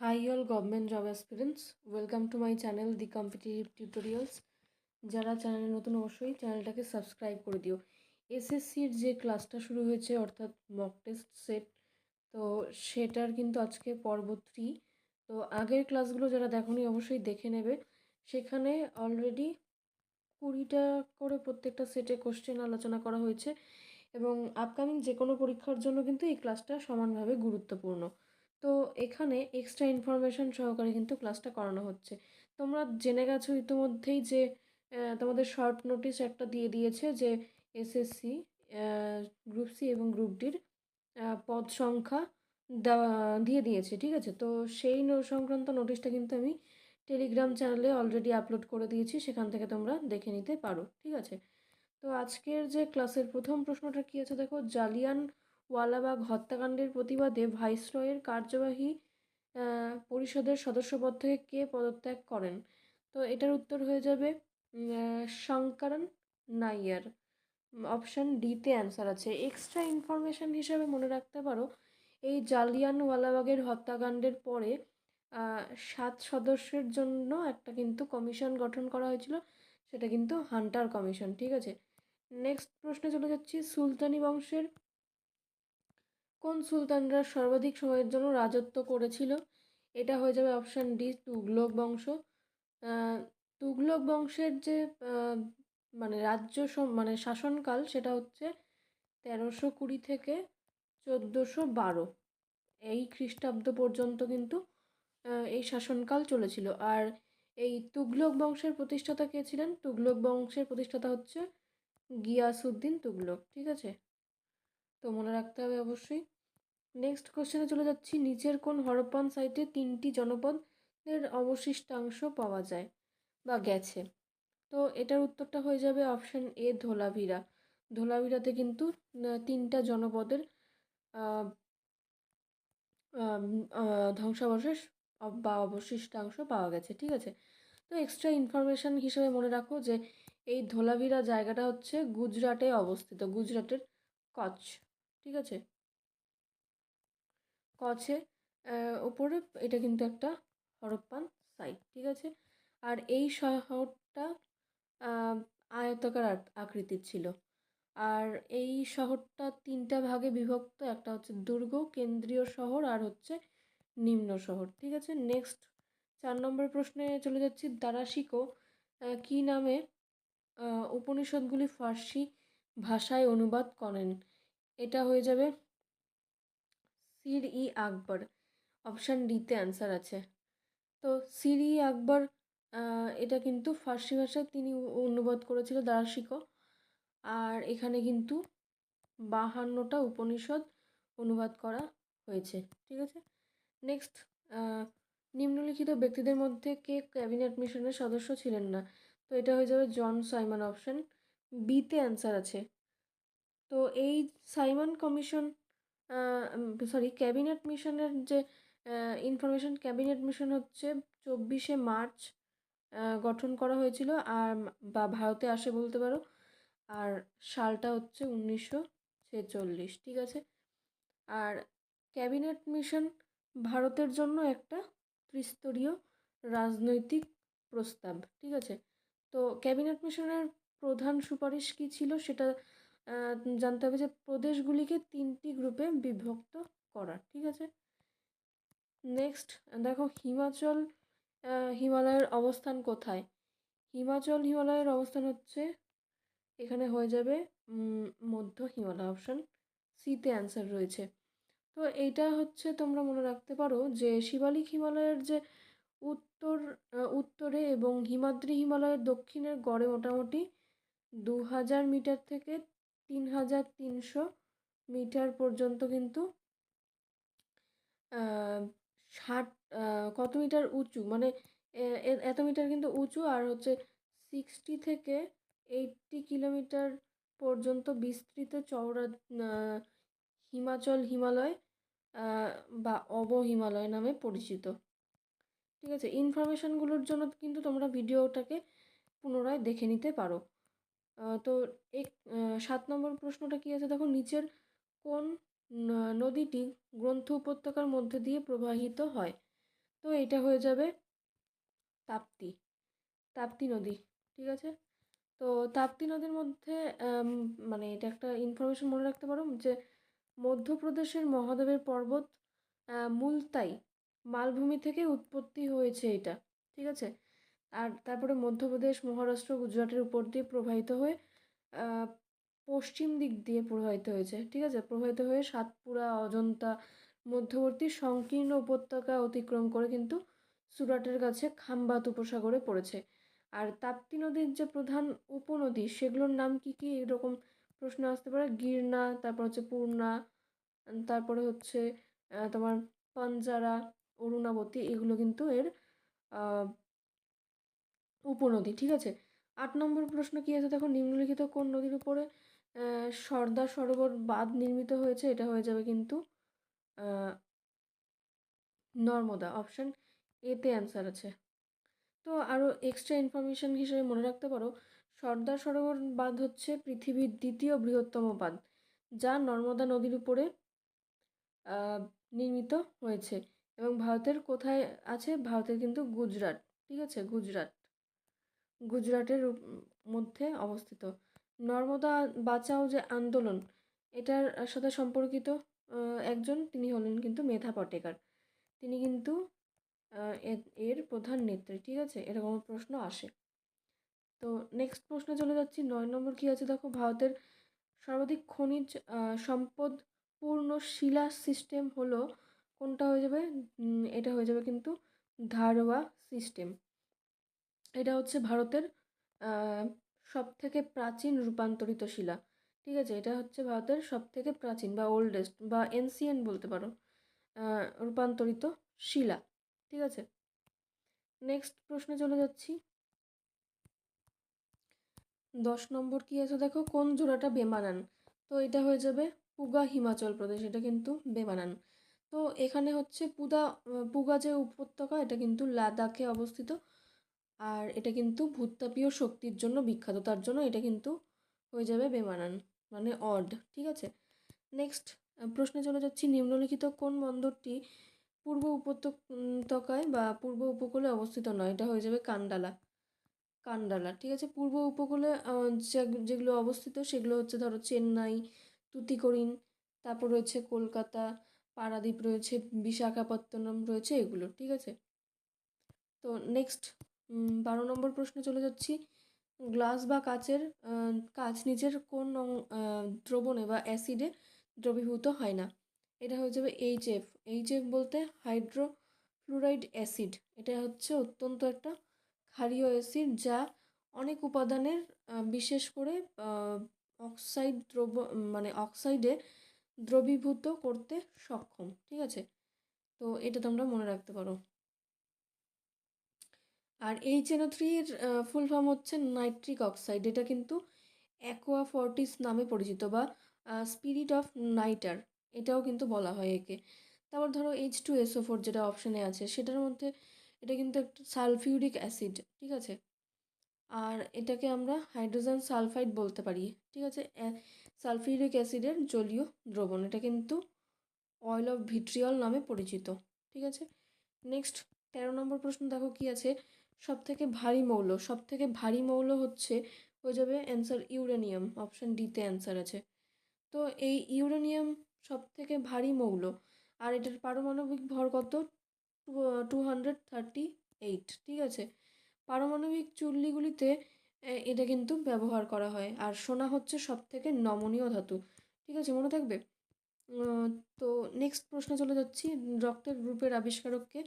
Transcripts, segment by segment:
Hi all government job aspirants, welcome to my channel The Competitive Tutorials. যারা চ্যানেলে নতুন অবশ্যই চ্যানেলটাকে সাবস্ক্রাইব করে দিও। এসএসসির যে ক্লাসটা শুরু হয়েছে অর্থাৎ মক টেস্ট সেট, তো সেটার কিন্তু আজকে পর্ব 3। তো আগের ক্লাসগুলো যারা দেখোনি অবশ্যই দেখে নেবে। সেখানে অলরেডি 20টা করে প্রত্যেকটা সেটে কোশ্চেন আলোচনা করা হয়েছে এবং আপকামিং যে কোনো পরীক্ষার জন্য কিন্তু এই ক্লাসটা সমানভাবে গুরুত্বপূর্ণ। তো এখানে এক্সট্রা ইনফরমেশন সহকারে কিন্তু ক্লাসটা করানো হচ্ছে। তোমরা জেনে গেছো ইতিমধ্যেই যে তোমাদের শর্ট নোটিশ একটা দিয়ে দিয়েছে যে এসএসসি গ্রুপ সি এবং গ্রুপ ডির পদ সংখ্যা দেওয়া দিয়ে দিয়েছে, ঠিক আছে। তো সেই সংক্রান্ত নোটিশটা কিন্তু আমি টেলিগ্রাম চ্যানেলে অলরেডি আপলোড করে দিয়েছি, সেখান থেকে তোমরা দেখে নিতে পারো, ঠিক আছে। তো আজকের যে ক্লাসের প্রথম প্রশ্নটা কী আছে দেখো, জালিয়ানওয়ালাবাগ হত্যাকাণ্ডের প্রতিবাদে ভাইসরয়ের কার্যবাহী পরিষদের সদস্যপদ থেকে কে পদত্যাগ করেন? তো এটার উত্তর হয়ে যাবে শঙ্করন নাইয়ার। অপশান ডিতে অ্যান্সার আছে। এক্সট্রা ইনফরমেশান হিসাবে মনে রাখতে পারো, এই জালিয়ানওয়ালাবাগের হত্যাকাণ্ডের পরে 7 সদস্যের জন্য একটা কিন্তু কমিশন গঠন করা হয়েছিল, সেটা কিন্তু হান্টার কমিশন, ঠিক আছে। নেক্সট প্রশ্নে চলে যাচ্ছি। সুলতানি বংশের কোন সুলতানরা সর্বাধিক সময়ের জন্য রাজত্ব করেছিল? এটা হয়ে যাবে অপশান ডি তুগলক বংশ। তুগলক বংশের যে মানে মানে শাসনকাল, সেটা হচ্ছে 1320 থেকে 1412 এই খ্রিস্টাব্দ পর্যন্ত কিন্তু এই শাসনকাল চলেছিল। আর এই তুগলক বংশের প্রতিষ্ঠাতা কে ছিলেন? তুগলক বংশের প্রতিষ্ঠাতা হচ্ছে গিয়াসউদ্দিন তুগলক, ঠিক আছে। তো মনে রাখতে হবে অবশ্যই। নেক্সট কোশ্চেনে চলে যাচ্ছি। নিচের কোন হরপ্পান সাইটে 3টি জনপদের অবশিষ্টাংশ পাওয়া যায় বা গেছে? তো এটার উত্তরটা হয়ে যাবে অপশান এ ধোলাভিরা। ধোলাভিরাতে কিন্তু 3টা জনপদের ধ্বংসাবশেষ বা অবশিষ্টাংশ পাওয়া গেছে, ঠিক আছে। তো এক্সট্রা ইনফরমেশান হিসেবে মনে রাখো যে এই ধোলাভিরা জায়গাটা হচ্ছে গুজরাটে অবস্থিত, গুজরাটের কচ্ছ, ঠিক আছে। কচ্ছে ওপরে এটা কিন্তু একটা হরপ্পান সাইট, ঠিক আছে। আর এই শহরটা আয়তাকার আকৃতির ছিল। আর এই শহরটা 3টা ভাগে বিভক্ত, একটা হচ্ছে দুর্গ, কেন্দ্রীয় শহর, আর হচ্ছে নিম্ন শহর, ঠিক আছে। নেক্সট 4 নম্বর প্রশ্নে চলে যাচ্ছি। দারাশিকো কী নামে উপনিষদগুলি ফার্সি ভাষায় অনুবাদ করেন? এটা হয়ে যাবে সির ই আকবর। অপশান ডিতে অ্যান্সার আছে। তো সির ই আকবর এটা কিন্তু ফার্সি ভাষায় তিনি অনুবাদ করেছিল দারাশিকো। আর এখানে কিন্তু 52টা উপনিষদ অনুবাদ করা হয়েছে, ঠিক আছে। নেক্সট, নিম্নলিখিত ব্যক্তিদের মধ্যে কে ক্যাবিনেট মিশনের সদস্য ছিলেন না? তো এটা হয়ে যাবে জন সাইমন। অপশান বিতে অ্যান্সার আছে। তো এই সাইমন কমিশন ক্যাবিনেট মিশনের যে ইনফরমেশন, ক্যাবিনেট মিশন হচ্ছে 24শে মার্চ গঠন করা হয়েছিল, আর বা ভারতে আসে বলতে পারো। আর সালটা হচ্ছে 1946, ঠিক আছে। আর ক্যাবিনেট মিশন ভারতের জন্য একটা ত্রিস্তরীয় রাজনৈতিক প্রস্তাব, ঠিক আছে। তো ক্যাবিনেট মিশনের প্রধান সুপারিশ কী ছিল সেটা জানতে হবে, যে প্রদেশগুলিকে 3টি গ্রুপে বিভক্ত করা, ঠিক আছে। নেক্সট দেখো, হিমালয়ের অবস্থান কোথায়? হিমালয়ের অবস্থান হচ্ছে এখানে হয়ে যাবে মধ্য হিমালয়। অপশান সিতে অ্যান্সার রয়েছে। তো এইটা হচ্ছে তোমরা মনে রাখতে পারো যে শিবালিক হিমালয়ের যে উত্তরে এবং হিমাদ্রি হিমালয়ের দক্ষিণের গড়ে মোটামুটি 2000 মিটার থেকে 3300 মিটার পর্যন্ত কিন্তু 60 কত মিটার উঁচু, মানে এত মিটার কিন্তু উঁচু। আর হচ্ছে 60 থেকে 80 কিলোমিটার পর্যন্ত বিস্তৃত চওড়া হিমালয় বা অবহিমালয় নামে পরিচিত, ঠিক আছে। ইনফরমেশানগুলোর জন্য কিন্তু তোমরা ভিডিওটাকে পুনরায় দেখে নিতে পারো। তো 7 নম্বর প্রশ্নটা কী আছে দেখো, নিচের কোন নদীটি গ্রন্থ উপত্যকার মধ্যে দিয়ে প্রবাহিত হয়? তো এটা হয়ে যাবে তাপ্তি তাপ্তি নদী। ঠিক আছে, তো তাপ্তি নদীর মধ্যে মানে এটা একটা ইনফরমেশন মনে রাখতে পারো যে মধ্যপ্রদেশের মহাদেবের পর্বত মুলতাই মালভূমি থেকে উৎপত্তি হয়েছে এটা। ঠিক আছে, আর তারপরে মধ্যপ্রদেশ, মহারাষ্ট্র, গুজরাটের উপর দিয়ে প্রবাহিত হয়ে পশ্চিম দিক দিয়ে প্রবাহিত হয়েছে। ঠিক আছে, প্রবাহিত হয়ে সাতপুরা, অজন্তা মধ্যবর্তী সংকীর্ণ উপত্যকা অতিক্রম করে কিন্তু সুরাটের কাছে খাম্বাত উপসাগরে পড়েছে। আর তাপ্তি নদীর যে প্রধান উপনদী সেগুলোর নাম কি কি এরকম প্রশ্ন আসতে পারে। গিরনা, তারপর হচ্ছে পূর্ণা, তারপরে হচ্ছে তোমার পাঞ্জারা, অরুণাবতী, এগুলো কিন্তু এর উপনদী। ঠিক আছে, 8 নম্বর প্রশ্ন কি আছে দেখো, নিম্নলিখিত কোন নদীর উপরে সর্দার সরোবর বাঁধ নির্মিত হয়েছে? এটা হয়ে যাবে কিন্তু নর্মদা, অপশন এতে অ্যান্সার আছে। তো আরও এক্সট্রা ইনফরমেশন হিসেবে মনে রাখতে পারো, সর্দার সরোবর বাঁধ হচ্ছে পৃথিবীর দ্বিতীয় বৃহত্তম বাঁধ, যা নর্মদা নদীর উপরে নির্মিত হয়েছে এবং ভারতের কোথায় আছে? ভারতের কিন্তু গুজরাট। ঠিক আছে, গুজরাটের মধ্যে অবস্থিত। নর্মদা বাঁচাও যে আন্দোলন, এটার সাথে সম্পর্কিত একজন, তিনি হলেন কিন্তু মেধা পটেকার। তিনি কিন্তু এর প্রধান নেত্রী। ঠিক আছে, এরকম প্রশ্ন আসে। তো নেক্সট প্রশ্নে চলে যাচ্ছি। 9 নম্বর কি আছে দেখো, ভারতের সর্বাধিক খনিজ সম্পদ পূর্ণ শিলা সিস্টেম হলো কোনটা? হয়ে যাবে এটা হয়ে যাবে কিন্তু ধারওয়া সিস্টেম। এটা হচ্ছে ভারতের সব থেকে প্রাচীন রূপান্তরিত শিলা। ঠিক আছে, এটা হচ্ছে ভারতের সব থেকে প্রাচীন বা ওল্ডেস্ট বা এনসিয়েন্ট বলতে পারো রূপান্তরিত শিলা। ঠিক আছে, নেক্সট প্রশ্নে চলে যাচ্ছি। 10 নম্বর কি আছে দেখো, কোন জোড়াটা বেমানান? তো এটা হয়ে যাবে পুগা, হিমাচল প্রদেশ, এটা কিন্তু বেমানান। তো এখানে হচ্ছে পুগা যে উপত্যকা, এটা কিন্তু লাদাখে অবস্থিত। আর এটা কিন্তু ভূতাপীয় শক্তির জন্য বিখ্যাত, তার জন্য এটা কিন্তু হয়ে যাবে বেমানান, মানে অড। ঠিক আছে, নেক্সট প্রশ্নে চলে যাচ্ছি। নিম্নলিখিত কোন বন্দরটি পূর্ব উপত্যকায় বা পূর্ব উপকূলে অবস্থিত নয়? এটা হয়ে যাবে কান্ডালা। ঠিক আছে, পূর্ব উপকূলে যেগুলো অবস্থিত সেগুলো হচ্ছে ধরো চেন্নাই, তুতিকোরিন, তারপর রয়েছে কলকাতা, পারাদ্বীপ রয়েছে, বিশাখাপত্তনম রয়েছে, এগুলো। ঠিক আছে, তো নেক্সট 12 নম্বর প্রশ্নে চলে যাচ্ছি। গ্লাস বা কাঁচ নিচের কোন দ্রবণে বা অ্যাসিডে দ্রবীভূত হয় না? এটা হয়ে যাবে এইচএফ বলতে হাইড্রোফ্লুরাইড অ্যাসিড। এটা হচ্ছে অত্যন্ত একটা ক্ষারীয় অ্যাসিড, যা অনেক উপাদানের বিশেষ করে অক্সাইডে দ্রবীভূত করতে সক্ষম। ঠিক আছে, তো এটা তোমরা মনে রাখতে পারো। আর HNO3-র ফুল ফর্ম হচ্ছে নাইট্রিক অক্সাইড। এটা কিন্তু অ্যাকোয়া ফর্টিস নামে পরিচিত বা স্পিরিট অফ নাইটার, এটাও কিন্তু বলা হয় একে। তারপর ধরো H2SO4 যেটা অপশানে আছে, সেটার মধ্যে এটা কিন্তু একটা সালফিউরিক অ্যাসিড। ঠিক আছে, আর এটাকে আমরা হাইড্রোজেন সালফাইড বলতে পারি। ঠিক আছে, সালফিউরিক অ্যাসিডের জলীয় দ্রবণ, এটা কিন্তু অয়েল অফ ভিট্রিয়ল নামে পরিচিত। ঠিক আছে, নেক্সট 13 নম্বর প্রশ্ন দেখো কি আছে, সব থেকে ভারী মৌল হচ্ছে হয়ে যাবে অ্যান্সার ইউরেনিয়াম, অপশান ডিতে অ্যান্সার আছে। তো এই ইউরেনিয়াম সব থেকে ভারী মৌল, আর এটার পারমাণবিক ভর কত? 238। ঠিক আছে, পারমাণবিক চুল্লিগুলিতে এটা কিন্তু ব্যবহার করা হয়। আর সোনা হচ্ছে সব থেকে নমনীয় ধাতু। ঠিক আছে, মনে থাকবে। তো নেক্সট প্রশ্নে চলে যাচ্ছি। রক্তের গ্রুপের আবিষ্কারককে?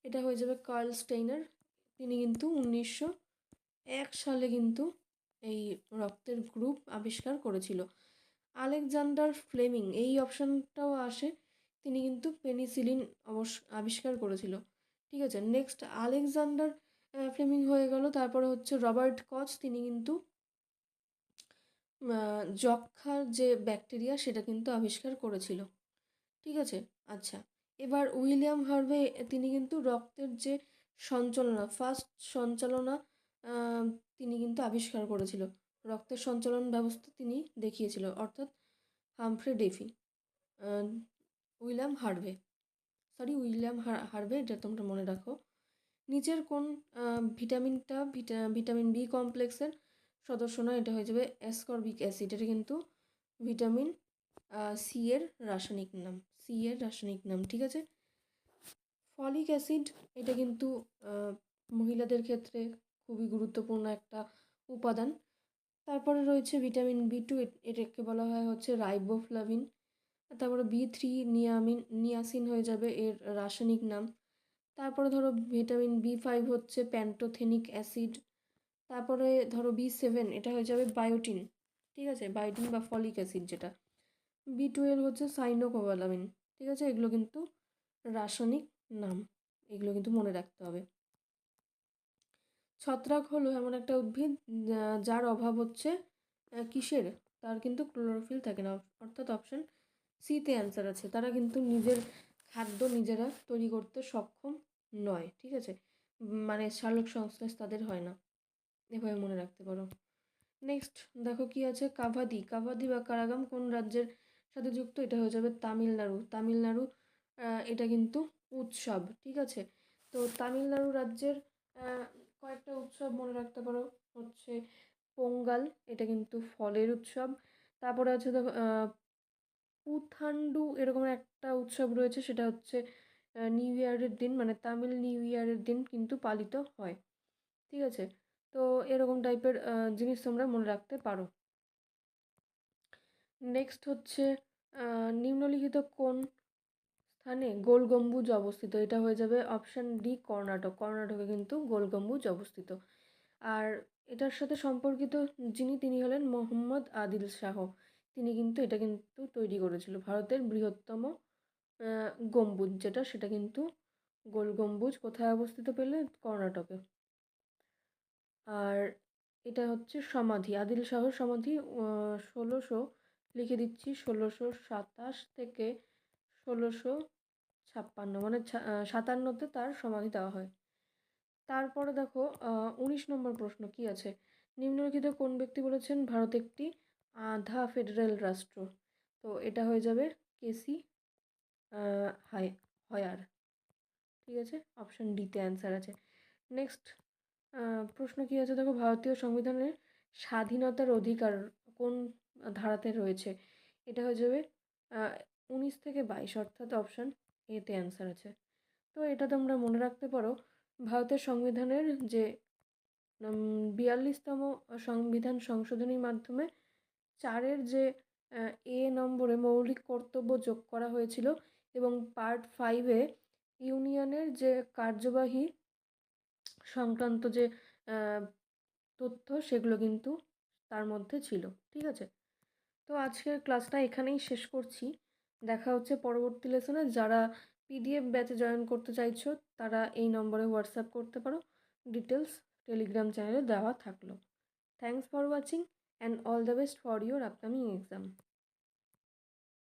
এটা হয়ে যাবে কার্ল স্টেইনার। তিনি কিন্তু 1901 সালে কিন্তু এই রক্তের গ্রুপ আবিষ্কার করেছিল। আলেকজান্ডার ফ্লেমিং, এই অপশানটাও আসে, তিনি কিন্তু পেনিসিলিন আবিষ্কার করেছিল। ঠিক আছে, নেক্সট আলেকজান্ডার ফ্লেমিং হয়ে গেল। তারপরে হচ্ছে রবার্ট কচ, তিনি কিন্তু যক্ষার যে ব্যাকটেরিয়া সেটা কিন্তু আবিষ্কার করেছিল। ঠিক আছে, আচ্ছা, এবার উইলিয়াম হার্ভে, তিনি কিন্তু রক্তের যে ফার্স্ট সঞ্চালনা তিনি কিন্তু আবিষ্কার করেছিল। রক্তের সঞ্চালন ব্যবস্থা তিনি দেখিয়েছিল, অর্থাৎ Humphry Davy, William Harvey. William Harvey, এটা তোমরা মনে রাখো। নিচের কোন ভিটামিনটা ভিটামিন বি কমপ্লেক্সের সদস্য নয়? এটা হয়ে যাবে অ্যাসকর্বিক অ্যাসিড। এটা কিন্তু ভিটামিন সি এর রাসায়নিক নাম, ঠিক আছে। ফলিক অ্যাসিড, এটা কিন্তু মহিলাদের ক্ষেত্রে খুবই গুরুত্বপূর্ণ একটা উপাদান। তারপরে রয়েছে ভিটামিন বি2, এটাকে বলা হয় হচ্ছে রাইবোফ্লাভিন। তারপরে বি3 নিয়াসিন হয়ে যাবে এর রাসায়নিক নাম। তারপরে ধরো ভিটামিন বি5 হচ্ছে প্যান্টোথেনিক অ্যাসিড। তারপরে ধরো বি7, এটা হয়ে যাবে বায়োটিন, ঠিক আছে, বায়োটিন বা ফলিক অ্যাসিড যেটা। বি12 হচ্ছে সাইনোকোবালামিন, ঠিক আছে। এগুলো কিন্তু রাসায়নিক নাম, এগুলো কিন্তু মনে রাখতে হবে। ছত্রাক হলো এমন একটা উদ্ভিদ যার অভাব হচ্ছে কিসের? তার কিন্তু ক্লোরোফিল থাকে না, অর্থাৎ অপশন সিতে অ্যান্সার আছে। তারা কিন্তু নিজের খাদ্য নিজেরা তৈরি করতে সক্ষম নয়, ঠিক আছে, মানে শালক সংশ্লেষ তাদের হয় না, এভাবে মনে রাখতে পারো। নেক্সট দেখো কি আছে, কাভাদি বা কারাগাম কোন রাজ্যের সাথে যুক্ত? এটা হয়ে যাবে তামিলনাড়ু। এটা কিন্তু উৎসব, ঠিক আছে। তো তামিলনাড়ু রাজ্যের কয়েকটা উৎসব মনে রাখতে পারো, হচ্ছে পোঙ্গাল, এটা কিন্তু ফলের উৎসব। তারপরে আছে দেখো পুথান্ডু, এরকম একটা উৎসব রয়েছে, সেটা হচ্ছে নিউ ইয়ারের দিন, মানে তামিল নিউ ইয়ারের দিন কিন্তু পালিত হয়, ঠিক আছে। তো এরকম টাইপের জিনিস তোমরা মনে রাখতে পারো। নেক্সট হচ্ছে নিম্নলিখিত কোন স্থানে গোল গম্বুজ অবস্থিত? এটা হয়ে যাবে অপশান ডি কর্ণাটকে কিন্তু গোল গম্বুজ অবস্থিত। আর এটার সাথে সম্পর্কিত তিনি হলেন মোহাম্মদ আদিল শাহ। তিনি কিন্তু এটা কিন্তু তৈরি করেছিল। ভারতের বৃহত্তম গম্বুজ যেটা, সেটা কিন্তু গোল গম্বুজ কোথায় অবস্থিত পেলে? কর্ণাটকে। আর এটা হচ্ছে সমাধি, আদিল শাহর সমাধি 1600, লিখে দিচ্ছি 1627 থেকে 1656, মানে 57তে তার সমাধি দেওয়া হয়। তারপরে দেখো 19 নম্বর প্রশ্ন কি আছে, নিম্নলিখিত কোন ব্যক্তি বলেছেন ভারত একটি আধা ফেডারেল রাষ্ট্র? তো এটা হয়ে যাবে কেসি হয়ার, ঠিক আছে, অপশন ডিতে অ্যান্সার আছে। নেক্সট প্রশ্ন কি আছে দেখো, ভারতীয় সংবিধানের স্বাধীনতার অধিকার কোন ধারাতে রয়েছে? এটা হয়ে যাবে 19 থেকে 22, অর্থাৎ অপশান এতে অ্যান্সার আছে। তো এটা তোমরা মনে রাখতে পারো। ভারতের সংবিধানের যে 42তম সংবিধান সংশোধনীর মাধ্যমে 4-এর যে এ নম্বরে মৌলিক কর্তব্য যোগ করা হয়েছিল, এবং পার্ট 5-এ ইউনিয়নের যে কার্যবাহী সংক্রান্ত যে তথ্য, সেগুলো কিন্তু তার মধ্যে ছিল, ঠিক আছে। তো আজকের ক্লাসটা এখানেই শেষ করছি। দেখা হচ্ছে পরবর্তী লেসনে। যারা পিডিএফ ব্যাচে জয়েন করতে চাইছো তারা এই নম্বরে হোয়াটসঅ্যাপ করতে পারো, ডিটেলস টেলিগ্রাম চ্যানেলে দেওয়া থাকলো। Thanks for watching and all the best for your upcoming exam.